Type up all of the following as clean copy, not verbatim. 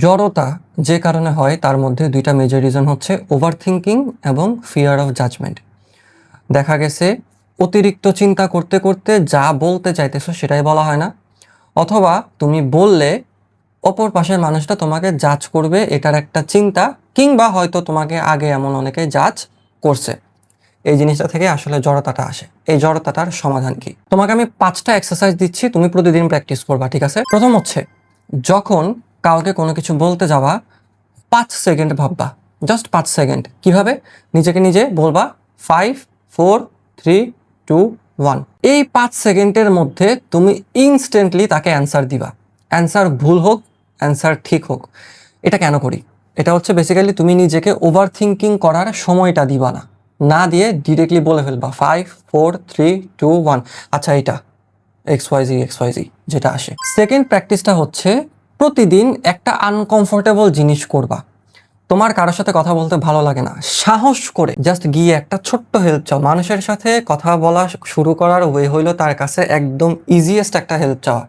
জড়তা যে কারণে হয় তার মধ্যে দুইটা মেজর রিজন হচ্ছে ওভার থিঙ্কিং এবং ফিয়ার অফ জাজমেন্ট। দেখা গেছে অতিরিক্ত চিন্তা করতে করতে যা বলতে চাইতেছো সেটাই বলা হয় না, অথবা তুমি বললে অপর পাশের মানুষটা তোমাকে জাজ করবে, এটার একটা চিন্তা, কিংবা হয়তো তোমাকে আগে এমন অনেকে জাজ করছে। এই জিনিসটা থেকে আসলে জড়তাটা আসে। এই জড়তাটার সমাধান কি? তোমাকে আমি 5টা এক্সারসাইজ দিচ্ছি, তুমি প্রতিদিন প্র্যাকটিস করবা, ঠিক আছে? প্রথম হচ্ছে, যখন কাউকে কোনো কিছু বলতে যাবা 5 সেকেন্ড ভাববা, জাস্ট 5 সেকেন্ড। কিভাবে? নিজেকে নিজে বলবা 5 4 3 2 1। এই 5 সেকেন্ডের মধ্যে তুমি ইনস্ট্যান্টলি তাকে অ্যান্সার দিবা। অ্যান্সার ভুল হোক, অ্যান্সার ঠিক হোক। এটা কেন করি? এটা হচ্ছে বেসিক্যালি তুমি নিজেকে ওভার থিঙ্কিং করার সময়টা দিবা না, না দিয়ে ডিরেক্টলি বলে ফেলবা 5 4 3 2 1। আচ্ছা, এটা এক্স ওয়াই জি যেটা আসে। সেকেন্ড প্র্যাকটিসটা হচ্ছে প্রতিদিন একটা আনকমফোর্টেবল জিনিস করবা। তোমার কারোর সাথে কথা বলতে ভালো লাগে না, সাহস করে জাস্ট গিয়ে একটা ছোট্ট হেল্প চাও। মানুষের সাথে কথা বলা শুরু করার ওয়ে হইলো তার কাছে একদম ইজিয়েস্ট একটা হেল্প চাওয়া।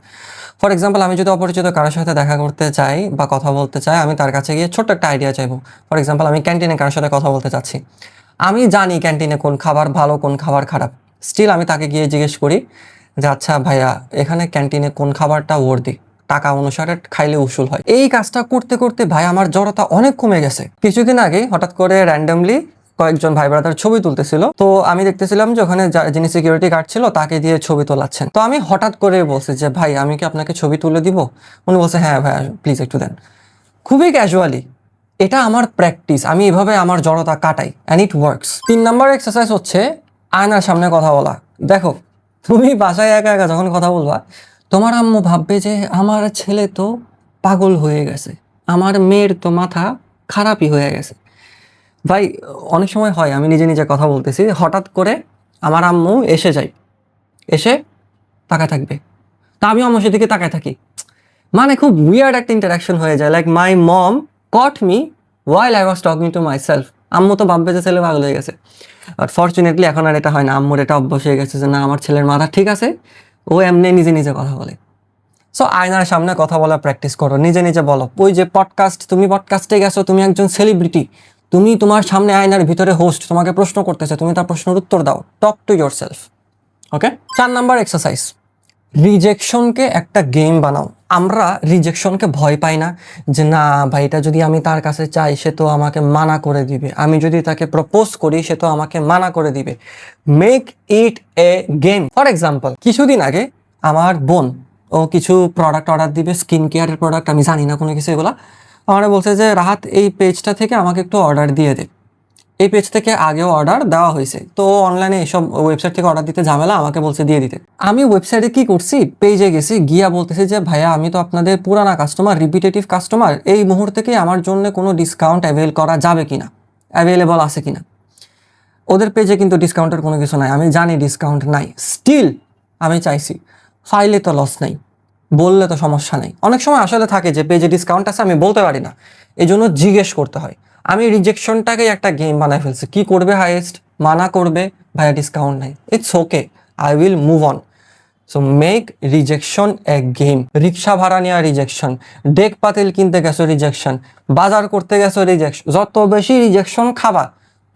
ফর এক্সাম্পল, আমি যদি অপরিচিত কারোর সাথে দেখা করতে চাই বা কথা বলতে চাই, আমি তার কাছে গিয়ে ছোট্ট একটা আইডিয়া চাইবো। ফর এক্সাম্পল, আমি ক্যান্টিনে কারোর সাথে কথা বলতে চাচ্ছি, আমি জানি ক্যান্টিনে কোন খাবার ভালো কোন খাবার খারাপ, স্টিল আমি তাকে গিয়ে জিজ্ঞেস করি যে আচ্ছা ভাইয়া, এখানে ক্যান্টিনে কোন খাবারটা ওর্দি, টাকা অনুসারে খাইলে উসুল হয়। এই কাজটা করতে করতে ভাই আমার জড়তা অনেক কমে গেছে। কিছুদিন আগে হঠাৎ করে র্যান্ডমলি কয়েকজন ভাই ব্রাদার ছবি তুলতেছিল, তো আমি দেখতেছিলাম যে ওখানে যিনি সিকিউরিটি গার্ড ছিল তাকে দিয়ে ছবি তোলাচ্ছেন। তো আমি হঠাৎ করে বলছি যে ভাই, আমি কি আপনাকে ছবি তুলে দিব? উনি বলছে হ্যাঁ ভাই প্লিজ একটু দেন। খুবই ক্যাজুয়ালি। এটা আমার প্র্যাকটিস, আমি এভাবে আমার জড়তা কাটাই and it works. 3 number exercise হচ্ছে আয়নার সামনে কথা বলা। দেখো, তুমি বাসায় একা একা যখন কথা বলবা, তোমার আম্মু ভাববে যে আমার ছেলে তো পাগল হয়ে গেছে, আমার মেয়ের তো মাথা খারাপই হয়ে গেছে। ভাই, অনেক সময় হয় আমি নিজে নিজে কথা বলতেছি, হঠাৎ করে আমার আম্মু এসে যায়, এসে তাকায় থাকবে, তা আমি আম্মুর দিকে তাকায় থাকি। মানে খুব উইয়ার্ড একটা ইন্টারাকশন হয়ে যায়, like my mom caught me while I was talking to myself. আম্মু তো ভাববে যে ছেলে পাগল হয়ে গেছে, বাট ফর্চুনেটলি এখন আর এটা হয় না। আম্মুর এটা অভ্যাস হয়ে গেছে যে না, আমার ছেলের মাথা ঠিক আছে, ও এমনি নিজে নিজে কথা বলে। সো আয়নার সামনে কথা বলা প্র্যাকটিস করো, নিজে নিজে বলো। ওই যে পডকাস্ট, তুমি পডকাস্টে গেছো, তুমি একজন সেলিব্রিটি, তুমি তোমার সামনে আয়নার ভিতরে হোস্ট তোমাকে প্রশ্ন করতেছে, তুমি তার প্রশ্নের উত্তর দাও। Talk to yourself. Okay. 4 নম্বর এক্সারসাইজ, রিজেকশনকে একটা গেম বানাও। আমরা রিজেকশনকে ভয় পাই না, যে না ভাই, এটা যদি আমি তার কাছে চাই সে তো আমাকে মানা করে দিবে, আমি যদি তাকে প্রপোজ করি সে তো আমাকে মানা করে দিবে। Make it A game. For example, কিছুদিন আগে আমার বোন, ও কিছু প্রোডাক্ট অর্ডার দিবে, স্কিন কেয়ারের প্রোডাক্ট, আমি জানি না কোনো কিছু এগুলা। আমার বলছে যে রাহাত, এই পেজটা থেকে আমাকে একটু অর্ডার দিয়ে দে। এই পেজ থেকে আগেও অর্ডার দেওয়া হয়েছে, তো অনলাইনে এসব ওয়েবসাইট থেকে অর্ডার দিতে ঝামেলা, আমাকে বলছে দিয়ে দিতে। আমি ওয়েবসাইটে কি করছি, পেজে গেছি, গিয়া বলতেছি যে ভাইয়া, আমি তো আপনাদের পুরানা কাস্টমার, রিপিটেটিভ কাস্টমার, এই মুহূর্তে কি আমার জন্য কোনো ডিসকাউন্ট অ্যাভেল করা যাবে কিনা, অ্যাভেলেবল আছে কিনা। ওদের পেজে কিন্তু ডিসকাউন্টের কোনো কিছু নাই, আমি জানি ডিসকাউন্ট নাই, স্টিল আমি চাইছি। ফাইলে তো লস নাই, বললে তো সমস্যা নেই। অনেক সময় আসলে থাকে যে পেজে ডিসকাউন্ট আছে, আমি বলতে পারি না, এই জন্য জিজ্ঞেস করতে হয়। আমি রিজেকশনটাকেই একটা গেম বানায় ফেলছি। কি করবে হাইয়েস্ট? মানা করবে, ভাইয়া ডিসকাউন্ট নাই, it's okay, I will move on. So make rejection a game. রিক্সা ভাড়া নেওয়া রিজেকশন, ডেক পাতিল কিনতে গেছো রিজেকশন, বাজার করতে গেছো রিজেকশন। যত বেশি রিজেকশন খাবা,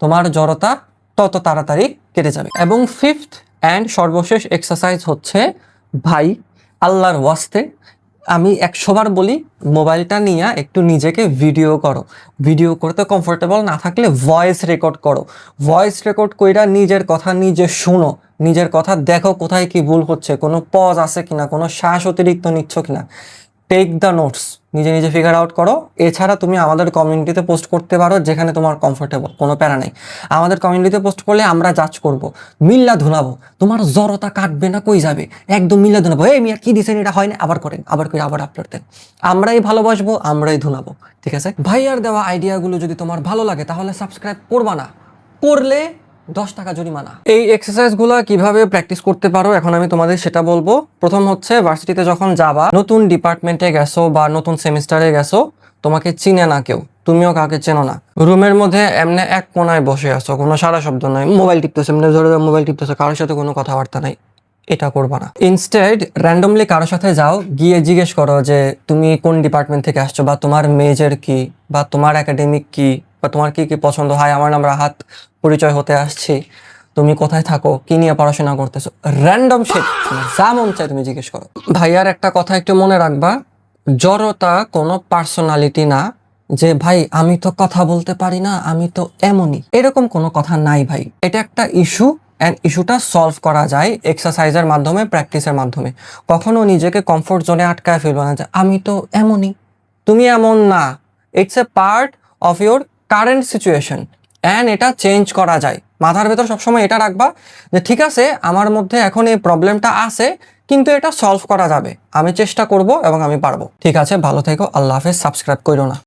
তোমার জড়তা তত তাড়াতাড়ি কেটে যাবে। এবং 5th অ্যান্ড সর্বশেষ এক্সারসাইজ হচ্ছে, ভাই আল্লাহর ওয়াস্তে আমি 100 বার বলি, মোবাইলটা নিয়ে একটু নিজেকে ভিডিও করো। ভিডিও করতে কমফোর্টেবল না থাকলে ভয়েস রেকর্ড করো। ভয়েস রেকর্ড কইরা নিজের কথা নিজে শুনো, নিজের কথা দেখো কোথায় কি ভুল হচ্ছে, কোনো পজ আছে কিনা, কোনো শ্বাস অতিরিক্ত নিচ্ছ কিনা। টেক দ্য নোটস, নিজে নিজে ফিগার আউট করো। এছাড়া তুমি আমাদের কমিউনিটিতে পোস্ট করতে পারো, যেখানে তোমার কমফোর্টেবল, কোনো প্যারা নেই। আমাদের কমিউনিটিতে পোস্ট করলে আমরা জাজ করব, মিল্লা ধুনাবো, তোমার জড়তা কাটবে না, কই যাবে, একদম মিল্লা ধুনাবো। এই মিয়া কি দিছেন, এটা হয় না, আবার করেন, আবার করে আবার আপলোড দেন। আমরাই ভালোবাসবো, আমরাই ধুনাবো, ঠিক আছে? ভাইয়ার দেওয়া আইডিয়াগুলো যদি তোমার ভালো লাগে তাহলে সাবস্ক্রাইব করবা না, করলে 10 টাকা জরিমানা। এই এক্সারসাইজগুলো কিভাবে প্র্যাকটিস করতে পারো এখন আমি তোমাদের সেটা বলবো। প্রথম হচ্ছে, ভার্সিটিতে যখন যাবা, নতুন ডিপার্টমেন্টে গেছো বা নতুন সেমিস্টারে গেছো, তোমাকে চিনে না কেউ, তুমিও কাউকে চেনো না, রুমের মধ্যে এমনি এক কোনায় বসে আছো, কোনো সারা শব্দ নাই, মোবাইল টিপতেছো, এমনি ধরে মোবাইল টিপতেছো, কারোর সাথে কোনো কথাবার্তা নাই। এটা করবা না। ইনস্টেড র্যান্ডমলি কারোর সাথে যাও, গিয়ে জিজ্ঞেস করো যে তুমি কোন ডিপার্টমেন্ট থেকে আসছো, বা তোমার মেজর কি, বা তোমার একাডেমিক কি, বা তোমার কি কি পছন্দ হয়। আমার নাম রাহাত, পরিচয় হতে আসছি, তুমি কোথায় থাকো, কি নিয়ে পড়াশোনা করতেছো, র্যান্ডম শিট, যা মন চায় তুমি জিজ্ঞেস করো। ভাইয়ার একটা কথা একটু মনে রাখবা, জড়তা কোনো পার্সোনালিটি না, যে ভাই আমি তো কথা বলতে পারি না, আমি তো এমনই, এরকম কোনো কথা নাই ভাই। এটা একটা ইস্যু, অ্যান্ড ইস্যুটা সলভ করা যায় এক্সারসাইজের মাধ্যমে, প্র্যাকটিসের মাধ্যমে। কখনো নিজেকে কমফোর্ট জোনে আটকায় ফেলবো না যে আমি তো এমনই। তুমি এমন না, it's a part of your current situation, and এটা চেঞ্জ করা যায়। মাথার ভেতর সবসময় এটা রাখবা যে ঠিক আছে, আমার মধ্যে এখন এই প্রবলেমটা আছে, কিন্তু এটা সলভ করা যাবে, আমি চেষ্টা করব এবং আমি পারবো। ঠিক আছে, ভালো থেকো, আল্লাহ হাফেজ, সাবস্ক্রাইব করো না।